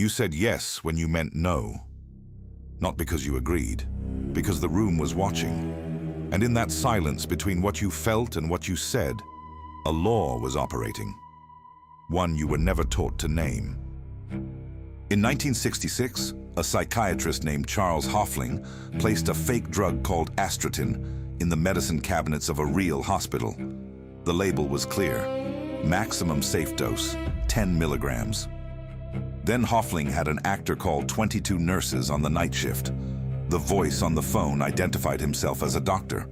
You said yes when you meant no. Not because you agreed, because the room was watching. And in that silence between what you felt and what you said, a law was operating. One you were never taught to name. In 1966, a psychiatrist named Charles Hofling placed a fake drug called Astrotin in the medicine cabinets of a real hospital. The label was clear: maximum safe dose, 10 milligrams. Then Hofling had an actor call 22 nurses on the night shift. The voice on the phone identified himself as a doctor.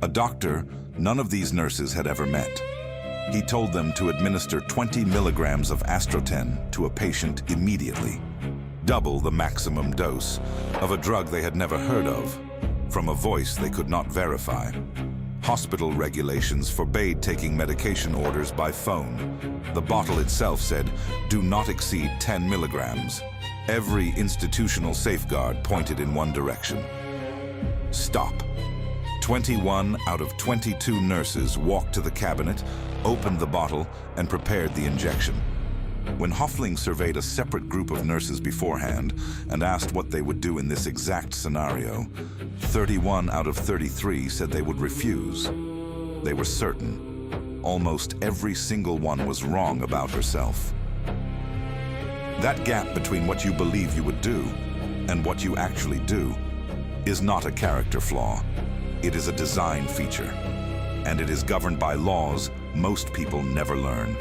A doctor none of these nurses had ever met. He told them to administer 20 milligrams of Astrotin to a patient immediately, double the maximum dose of a drug they had never heard of, from a voice they could not verify. Hospital regulations forbade taking medication orders by phone. The bottle itself said, "Do not exceed 10 milligrams." Every institutional safeguard pointed in one direction: stop. 21 out of 22 nurses walked to the cabinet, opened the bottle, and prepared the injection. When Hofling surveyed a separate group of nurses beforehand and asked what they would do in this exact scenario, 31 out of 33 said they would refuse. They were certain. Almost every single one was wrong about herself. That gap between what you believe you would do and what you actually do is not a character flaw. It is a design feature, and it is governed by laws most people never learn.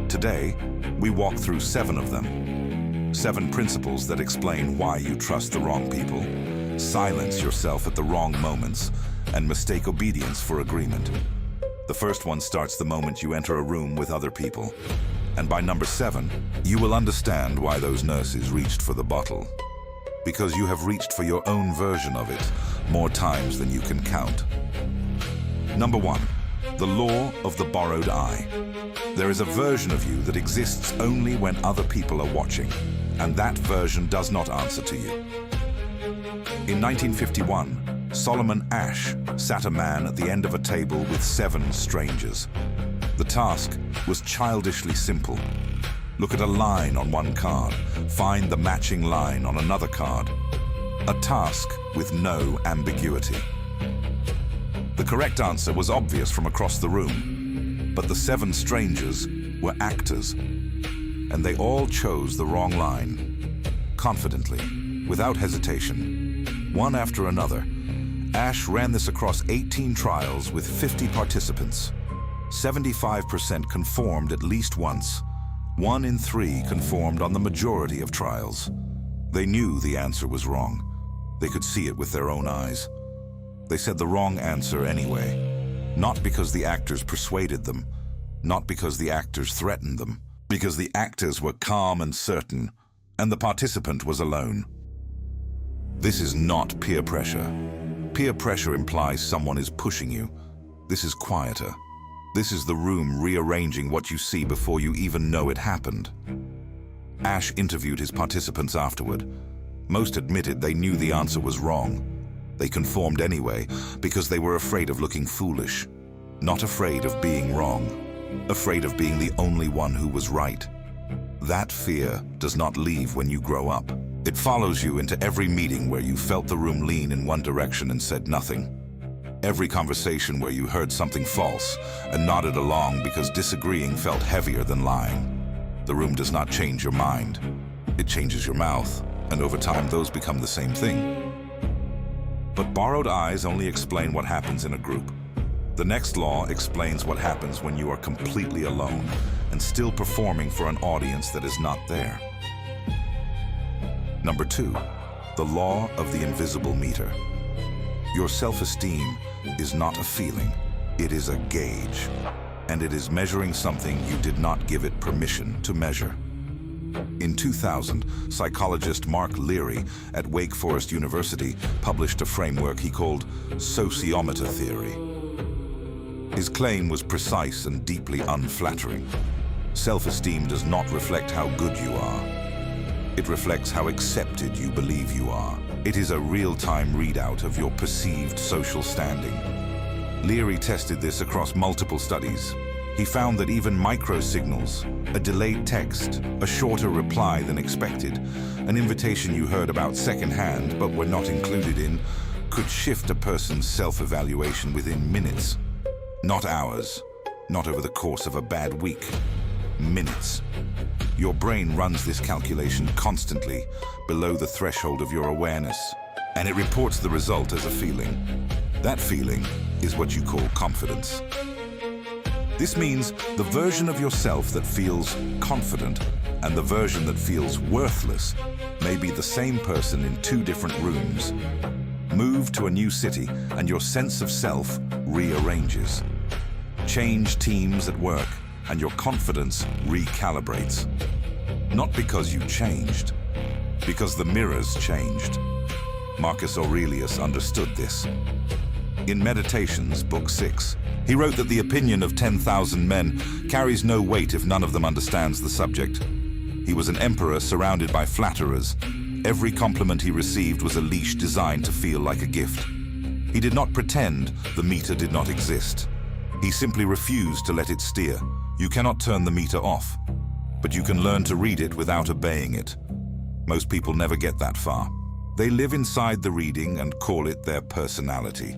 Today, we walk through 7 of them. 7 principles that explain why you trust the wrong people, silence yourself at the wrong moments, and mistake obedience for agreement. The first one starts the moment you enter a room with other people. And by number 7, you will understand why those nurses reached for the bottle. Because you have reached for your own version of it more times than you can count. Number 1, the law of the borrowed eye. There is a version of you that exists only when other people are watching, and that version does not answer to you. In 1951, Solomon Asch sat a man at the end of a table with 7 strangers. The task was childishly simple. Look at a line on one card, find the matching line on another card. A task with no ambiguity. The correct answer was obvious from across the room, but the 7 strangers were actors, and they all chose the wrong line. Confidently, without hesitation, one after another, Asch ran this across 18 trials with 50 participants. 75% conformed at least once. 1 in 3 conformed on the majority of trials. They knew the answer was wrong. They could see it with their own eyes. They said the wrong answer anyway, not because the actors persuaded them, not because the actors threatened them, because the actors were calm and certain, and the participant was alone. This is not peer pressure. Peer pressure implies someone is pushing you. This is quieter. This is the room rearranging what you see before you even know it happened. Asch interviewed his participants afterward. Most admitted they knew the answer was wrong. They conformed anyway because they were afraid of looking foolish, not afraid of being wrong, afraid of being the only one who was right. That fear does not leave when you grow up. It follows you into every meeting where you felt the room lean in one direction and said nothing. Every conversation where you heard something false and nodded along because disagreeing felt heavier than lying. The room does not change your mind. It changes your mouth, and over time those become the same thing. But borrowed eyes only explain what happens in a group. The next law explains what happens when you are completely alone and still performing for an audience that is not there. Number 2, the law of the invisible meter. Your self-esteem is not a feeling, it is a gauge, and it is measuring something you did not give it permission to measure. In 2000, psychologist Mark Leary at Wake Forest University published a framework he called Sociometer theory. His claim was precise and deeply unflattering. Self-esteem does not reflect how good you are. It reflects how accepted you believe you are. It is a real-time readout of your perceived social standing. Leary tested this across multiple studies. He found that even microsignals, a delayed text, a shorter reply than expected, an invitation you heard about secondhand but were not included in, could shift a person's self-evaluation within minutes. Not hours, not over the course of a bad week. Minutes. Your brain runs this calculation constantly, below the threshold of your awareness, and it reports the result as a feeling. That feeling is what you call confidence. This means the version of yourself that feels confident and the version that feels worthless may be the same person in two different rooms. Move to a new city and your sense of self rearranges. Change teams at work and your confidence recalibrates. Not because you changed, because the mirrors changed. Marcus Aurelius understood this. In Meditations, Book 6, he wrote that the opinion of 10,000 men carries no weight if none of them understands the subject. He was an emperor surrounded by flatterers. Every compliment he received was a leash designed to feel like a gift. He did not pretend the meter did not exist. He simply refused to let it steer. You cannot turn the meter off, but you can learn to read it without obeying it. Most people never get that far. They live inside the reading and call it their personality.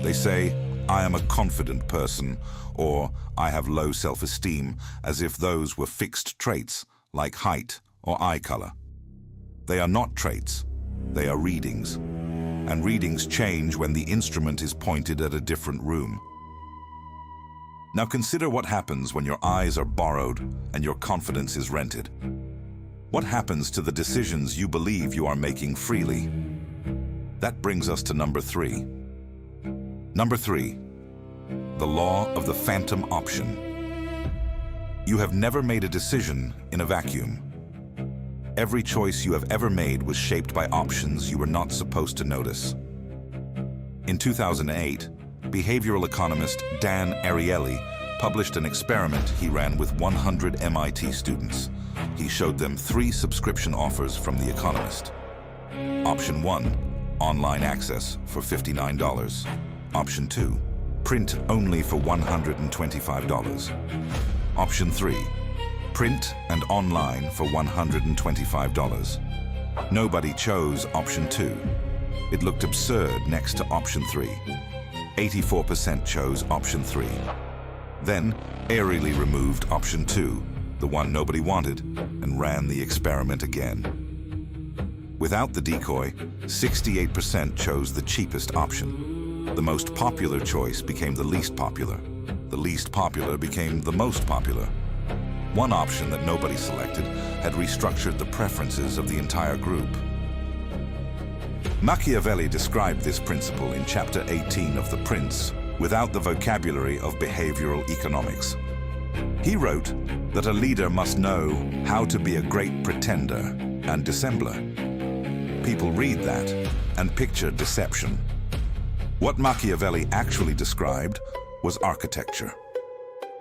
They say, "I am a confident person," or "I have low self-esteem," as if those were fixed traits like height or eye color. They are not traits, they are readings. And readings change when the instrument is pointed at a different room. Now consider what happens when your eyes are borrowed and your confidence is rented. What happens to the decisions you believe you are making freely? That brings us to number 3. Number 3, the law of the phantom option. You have never made a decision in a vacuum. Every choice you have ever made was shaped by options you were not supposed to notice. In 2008, behavioral economist Dan Ariely published an experiment he ran with 100 MIT students. He showed them 3 subscription offers from The Economist. Option 1, online access for $59. Option 2, print only for $125. Option 3, print and online for $125. Nobody chose option 2. It looked absurd next to option 3. 84% chose option 3. Then, Ariely removed option 2, the one nobody wanted, and ran the experiment again. Without the decoy, 68% chose the cheapest option. The most popular choice became the least popular. The least popular became the most popular. One option that nobody selected had restructured the preferences of the entire group. Machiavelli described this principle in Chapter 18 of The Prince without the vocabulary of behavioral economics. He wrote that a leader must know how to be a great pretender and dissembler. People read that and picture deception. What Machiavelli actually described was architecture.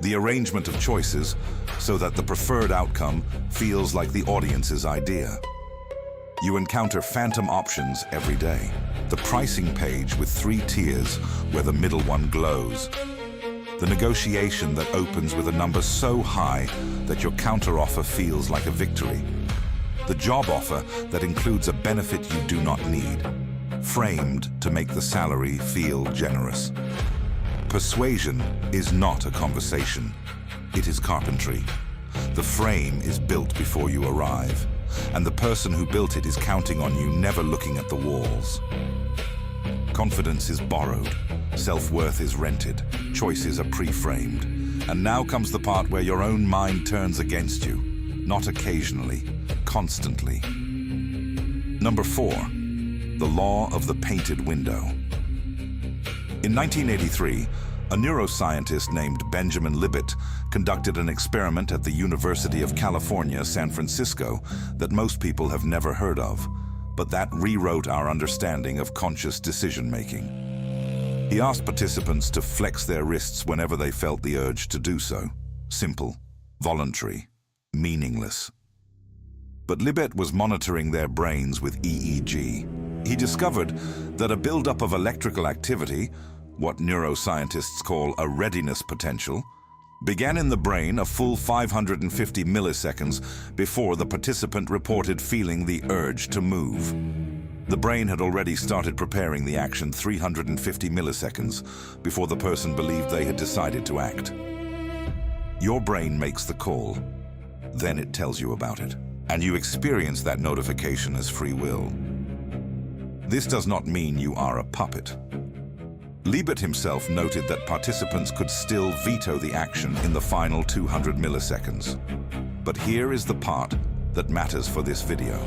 The arrangement of choices so that the preferred outcome feels like the audience's idea. You encounter phantom options every day. The pricing page with 3 tiers where the middle one glows. The negotiation that opens with a number so high that your counteroffer feels like a victory. The job offer that includes a benefit you do not need, framed to make the salary feel generous. Persuasion is not a conversation. It is carpentry. The frame is built before you arrive, and the person who built it is counting on you, never looking at the walls. Confidence is borrowed. Self-worth is rented. Choices are pre-framed. And now comes the part where your own mind turns against you. Not occasionally, constantly. Number 4, the law of the painted window. In 1983, a neuroscientist named Benjamin Libet conducted an experiment at the University of California, San Francisco, that most people have never heard of, but that rewrote our understanding of conscious decision-making. He asked participants to flex their wrists whenever they felt the urge to do so. Simple, voluntary, meaningless. But Libet was monitoring their brains with EEG. He discovered that a buildup of electrical activity, what neuroscientists call a readiness potential, began in the brain a full 550 milliseconds before the participant reported feeling the urge to move. The brain had already started preparing the action 350 milliseconds before the person believed they had decided to act. Your brain makes the call, then it tells you about it, and you experience that notification as free will. This does not mean you are a puppet. Liebert himself noted that participants could still veto the action in the final 200 milliseconds. But here is the part that matters for this video.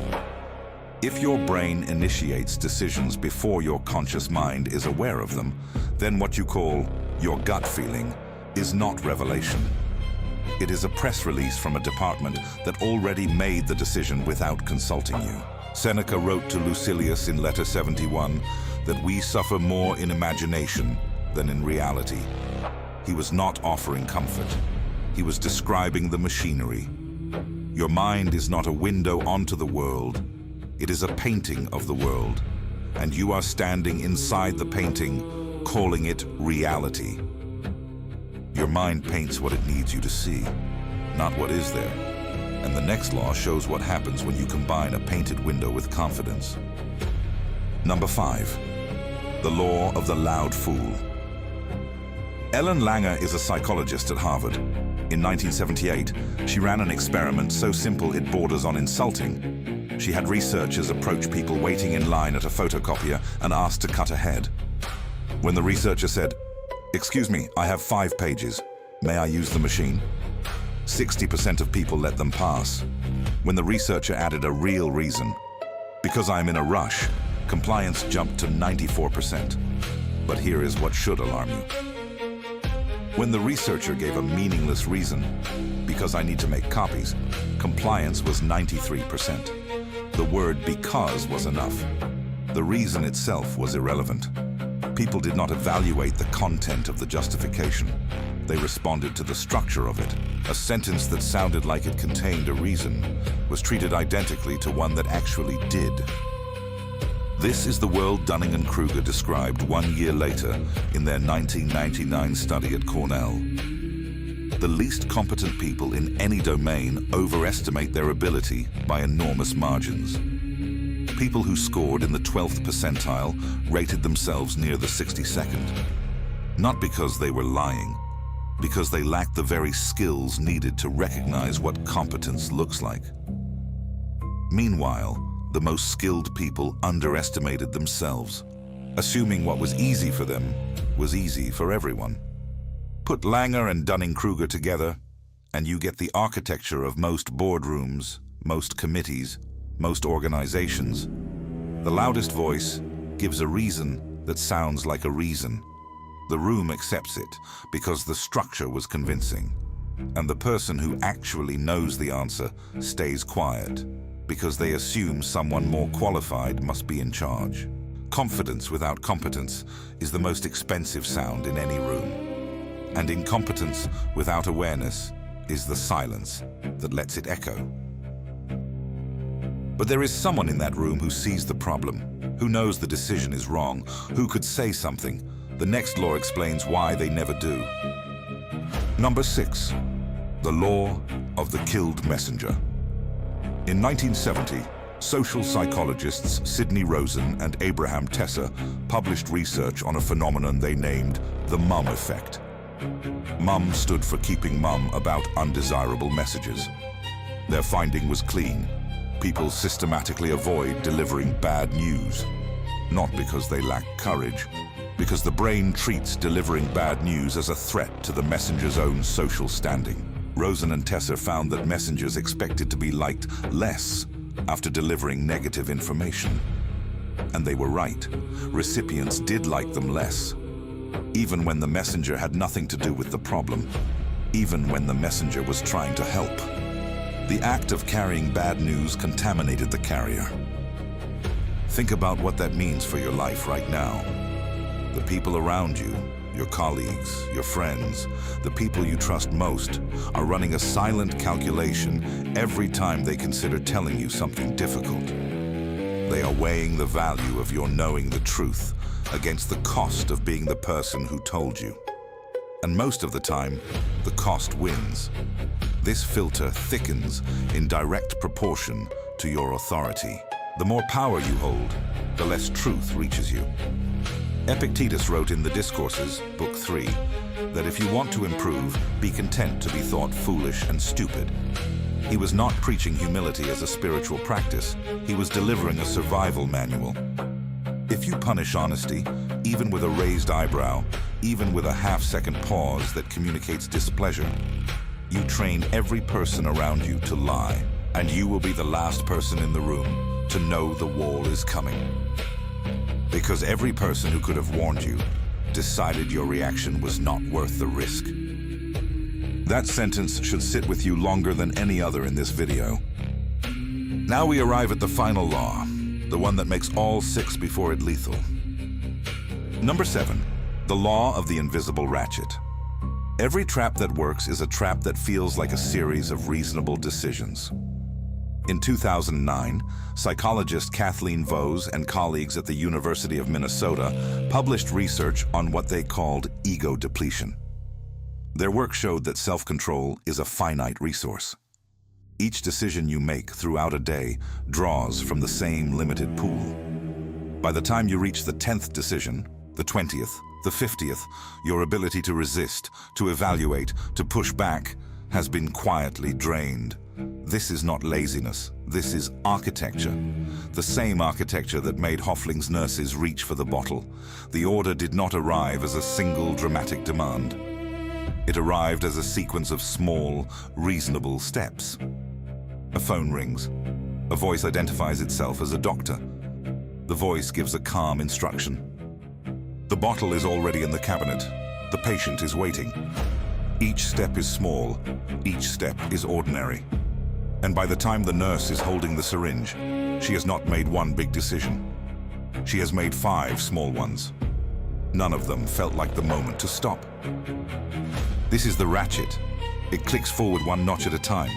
If your brain initiates decisions before your conscious mind is aware of them, then what you call your gut feeling is not revelation. It is a press release from a department that already made the decision without consulting you. Seneca wrote to Lucilius in letter 71 that we suffer more in imagination than in reality. He was not offering comfort. He was describing the machinery. Your mind is not a window onto the world. It is a painting of the world, and you are standing inside the painting, calling it reality. Your mind paints what it needs you to see, not what is there. And the next law shows what happens when you combine a painted window with confidence. Number 5, the law of the loud fool. Ellen Langer is a psychologist at Harvard. In 1978, she ran an experiment so simple it borders on insulting. She had researchers approach people waiting in line at a photocopier and asked to cut ahead. When the researcher said, "Excuse me, I have 5 pages. May I use the machine?" 60% of people let them pass. When the researcher added a real reason, "Because I'm in a rush," compliance jumped to 94%. But here is what should alarm you. When the researcher gave a meaningless reason, "Because I need to make copies," compliance was 93%. The word "because" was enough. The reason itself was irrelevant. People did not evaluate the content of the justification. They responded to the structure of it. A sentence that sounded like it contained a reason was treated identically to one that actually did. This is the world Dunning-Kruger described 1 year later in their 1999 study at Cornell. The least competent people in any domain overestimate their ability by enormous margins. People who scored in the 12th percentile rated themselves near the 62nd. Not because they were lying, because they lacked the very skills needed to recognize what competence looks like. Meanwhile, the most skilled people underestimated themselves, assuming what was easy for them was easy for everyone. Put Langer and Dunning-Kruger together, and you get the architecture of most boardrooms, most committees, most organizations. The loudest voice gives a reason that sounds like a reason. The room accepts it because the structure was convincing. And the person who actually knows the answer stays quiet because they assume someone more qualified must be in charge. Confidence without competence is the most expensive sound in any room. And incompetence without awareness is the silence that lets it echo. But there is someone in that room who sees the problem, who knows the decision is wrong, who could say something. The next law explains why they never do. Number 6, the law of the killed messenger. In 1970, social psychologists Sidney Rosen and Abraham Tesser published research on a phenomenon they named the mum effect. Mum stood for keeping mum about undesirable messages. Their finding was clean. People systematically avoid delivering bad news, not because they lack courage, because the brain treats delivering bad news as a threat to the messenger's own social standing. Rosen and Tesser found that messengers expected to be liked less after delivering negative information. And they were right. Recipients did like them less, even when the messenger had nothing to do with the problem, even when the messenger was trying to help. The act of carrying bad news contaminated the carrier. Think about what that means for your life right now. The people around you, your colleagues, your friends, the people you trust most, are running a silent calculation every time they consider telling you something difficult. They are weighing the value of your knowing the truth against the cost of being the person who told you. And most of the time, the cost wins. This filter thickens in direct proportion to your authority. The more power you hold, the less truth reaches you. Epictetus wrote in the Discourses, Book 3, that if you want to improve, be content to be thought foolish and stupid. He was not preaching humility as a spiritual practice. He was delivering a survival manual. If you punish honesty, even with a raised eyebrow, even with a half-second pause that communicates displeasure, you train every person around you to lie, and you will be the last person in the room to know the wall is coming. Because every person who could have warned you decided your reaction was not worth the risk. That sentence should sit with you longer than any other in this video. Now we arrive at the final law, the one that makes all 6 before it lethal. Number 7, the law of the invisible ratchet. Every trap that works is a trap that feels like a series of reasonable decisions. In 2009, psychologist Kathleen Vose and colleagues at the University of Minnesota published research on what they called ego depletion. Their work showed that self-control is a finite resource. Each decision you make throughout a day draws from the same limited pool. By the time you reach the 10th decision, the 20th, the 50th, your ability to resist, to evaluate, to push back has been quietly drained. This is not laziness, this is architecture. The same architecture that made Hofling's nurses reach for the bottle. The order did not arrive as a single dramatic demand. It arrived as a sequence of small, reasonable steps. A phone rings. A voice identifies itself as a doctor. The voice gives a calm instruction. The bottle is already in the cabinet. The patient is waiting. Each step is small. Each step is ordinary. And by the time the nurse is holding the syringe, she has not made one big decision. She has made 5 small ones. None of them felt like the moment to stop. This is the ratchet. It clicks forward one notch at a time.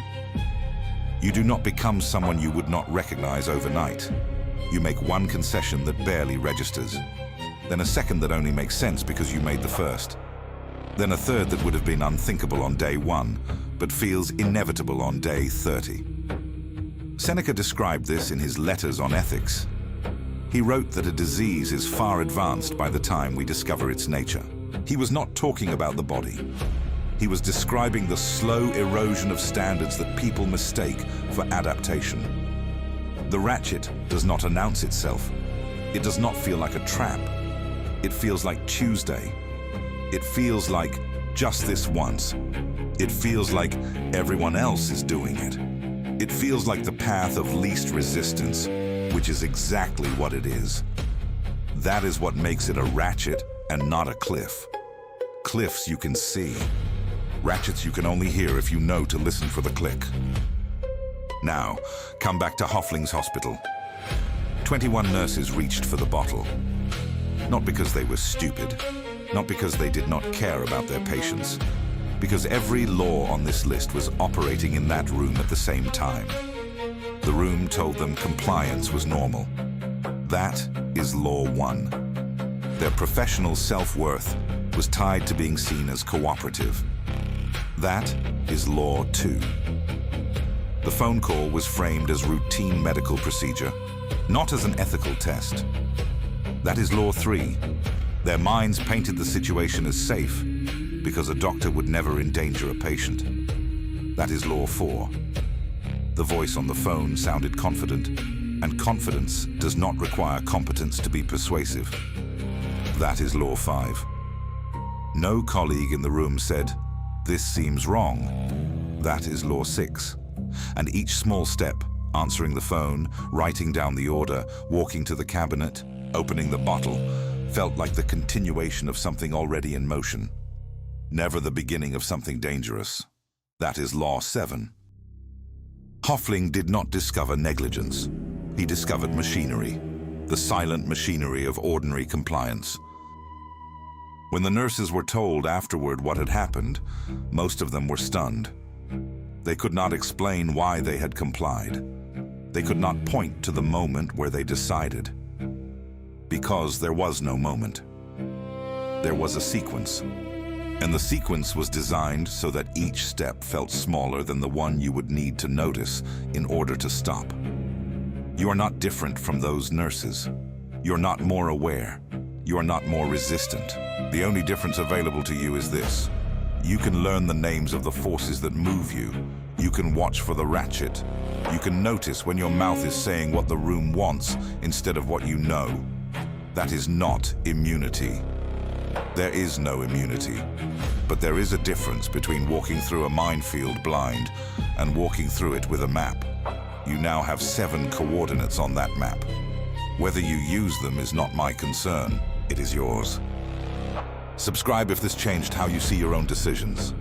You do not become someone you would not recognize overnight. You make one concession that barely registers. Then a second that only makes sense because you made the first. Then a third that would have been unthinkable on day 1, but feels inevitable on day 30. Seneca described this in his Letters on Ethics. He wrote that a disease is far advanced by the time we discover its nature. He was not talking about the body. He was describing the slow erosion of standards that people mistake for adaptation. The ratchet does not announce itself. It does not feel like a trap. It feels like Tuesday. It feels like just this once. It feels like everyone else is doing it. It feels like the path of least resistance, which is exactly what it is. That is what makes it a ratchet and not a cliff. Cliffs you can see. Ratchets you can only hear if you know to listen for the click. Now, come back to Hofling's hospital. 21 nurses reached for the bottle. Not because they were stupid, not because they did not care about their patients, because every law on this list was operating in that room at the same time. The room told them compliance was normal. That is Law 1. Their professional self-worth was tied to being seen as cooperative. That is Law 2. The phone call was framed as routine medical procedure, not as an ethical test. That is Law 3. Their minds painted the situation as safe because a doctor would never endanger a patient. That is Law 4. The voice on the phone sounded confident, and confidence does not require competence to be persuasive. That is Law 5. No colleague in the room said, "This seems wrong." That is Law 6. And each small step, answering the phone, writing down the order, walking to the cabinet, opening the bottle, felt like the continuation of something already in motion. Never the beginning of something dangerous. That is Law 7. Hofling did not discover negligence. He discovered machinery, the silent machinery of ordinary compliance. When the nurses were told afterward what had happened, most of them were stunned. They could not explain why they had complied. They could not point to the moment where they decided. Because there was no moment. There was a sequence. And the sequence was designed so that each step felt smaller than the one you would need to notice in order to stop. You are not different from those nurses. You're not more aware. You are not more resistant. The only difference available to you is this. You can learn the names of the forces that move you. You can watch for the Ratchet. You can notice when your mouth is saying what the room wants instead of what you know. That is not immunity. There is no immunity. But there is a difference between walking through a minefield blind and walking through it with a map. You now have 7 coordinates on that map. Whether you use them is not my concern. It is yours. Subscribe if this changed how you see your own decisions.